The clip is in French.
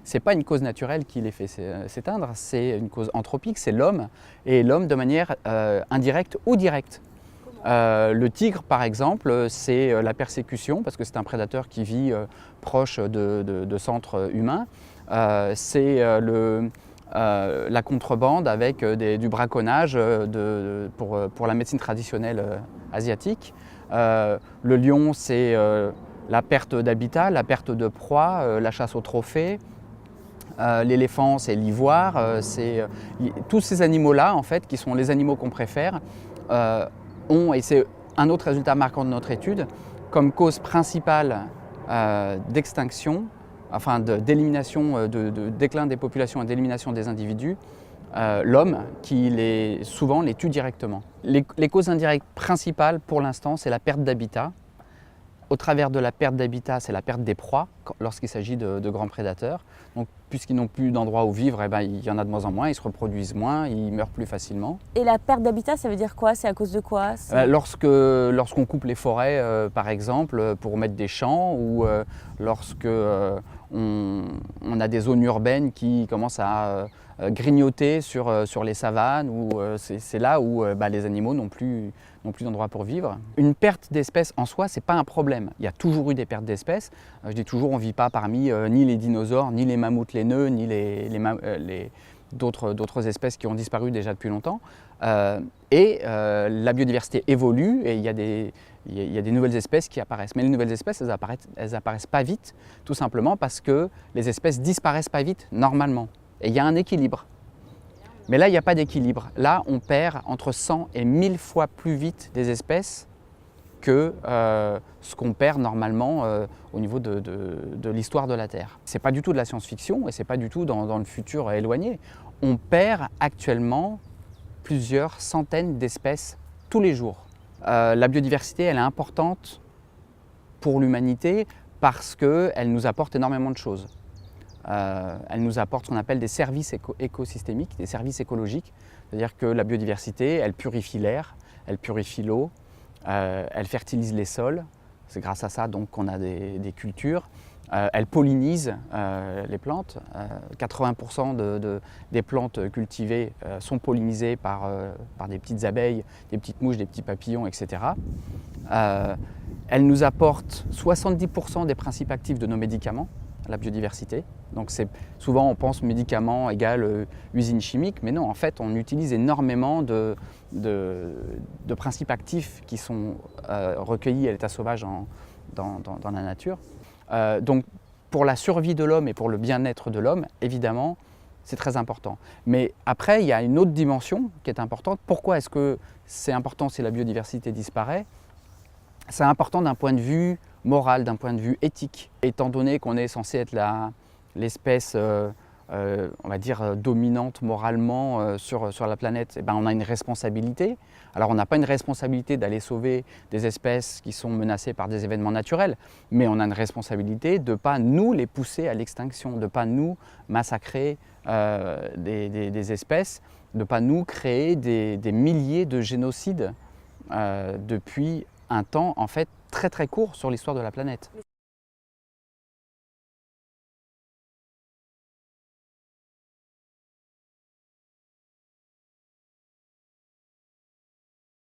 Ce n'est pas une cause naturelle qui les fait s'éteindre, c'est une cause anthropique, c'est l'homme, et l'homme de manière indirecte ou directe. Le tigre, par exemple, c'est la persécution, parce que c'est un prédateur qui vit proche de centres humains. C'est la contrebande avec du braconnage pour la médecine traditionnelle asiatique. Le lion, c'est la perte d'habitat, la perte de proie, la chasse aux trophées. L'éléphant, c'est l'ivoire. Tous ces animaux-là, en fait, qui sont les animaux qu'on préfère, et c'est un autre résultat marquant de notre étude, comme cause principale d'extinction, enfin d'élimination, de déclin des populations et d'élimination des individus, l'homme qui souvent les tue directement. Les causes indirectes principales pour l'instant, c'est la perte d'habitat. Au travers de la perte d'habitat, c'est la perte des proies lorsqu'il s'agit de grands prédateurs. Donc, puisqu'ils n'ont plus d'endroit où vivre, il y en a de moins en moins, ils se reproduisent moins, ils meurent plus facilement. Et la perte d'habitat, ça veut dire quoi? C'est à cause de quoi? Lorsqu'on coupe les forêts, par exemple, pour mettre des champs, ou lorsque on a des zones urbaines qui commencent à grignoter sur les savanes, c'est là où les animaux n'ont plus d'endroit pour vivre. Une perte d'espèces en soi, ce n'est pas un problème. Il y a toujours eu des pertes d'espèces. Je dis toujours, on ne vit pas parmi ni les dinosaures, ni les mammouths laineux, ni d'autres espèces qui ont disparu déjà depuis longtemps. La biodiversité évolue et il y a des nouvelles espèces qui apparaissent. Mais les nouvelles espèces, elles apparaissent pas vite, tout simplement parce que les espèces disparaissent pas vite, normalement. Et il y a un équilibre. Mais là, il n'y a pas d'équilibre. Là, on perd entre 100 et 1000 fois plus vite des espèces que ce qu'on perd normalement au niveau de l'histoire de la Terre. Ce n'est pas du tout de la science-fiction et ce n'est pas du tout dans le futur éloigné. On perd actuellement plusieurs centaines d'espèces tous les jours. La biodiversité, elle est importante pour l'humanité parce qu'elle nous apporte énormément de choses. Elle nous apporte ce qu'on appelle des services écosystémiques, des services écologiques. C'est-à-dire que la biodiversité, elle purifie l'air, elle purifie l'eau, elle fertilise les sols. C'est grâce à ça donc qu'on a des cultures. Elle pollinise les plantes. 80% des plantes cultivées sont pollinisées par des petites abeilles, des petites mouches, des petits papillons, etc. Elle nous apporte 70% des principes actifs de nos médicaments, la biodiversité. Donc souvent on pense médicaments égale usine chimique, mais non, en fait on utilise énormément de principes actifs qui sont recueillis à l'état sauvage dans la nature. Donc pour la survie de l'homme et pour le bien-être de l'homme, évidemment, c'est très important. Mais après, il y a une autre dimension qui est importante. Pourquoi est-ce que c'est important si la biodiversité disparaît? C'est important d'un point de vue moral, d'un point de vue éthique. Étant donné qu'on est censé être l'espèce, on va dire, dominante moralement sur la planète, on a une responsabilité. Alors on n'a pas une responsabilité d'aller sauver des espèces qui sont menacées par des événements naturels, mais on a une responsabilité de ne pas nous les pousser à l'extinction, de ne pas nous massacrer des espèces, de ne pas nous créer des milliers de génocides depuis un temps en fait très très court sur l'histoire de la planète.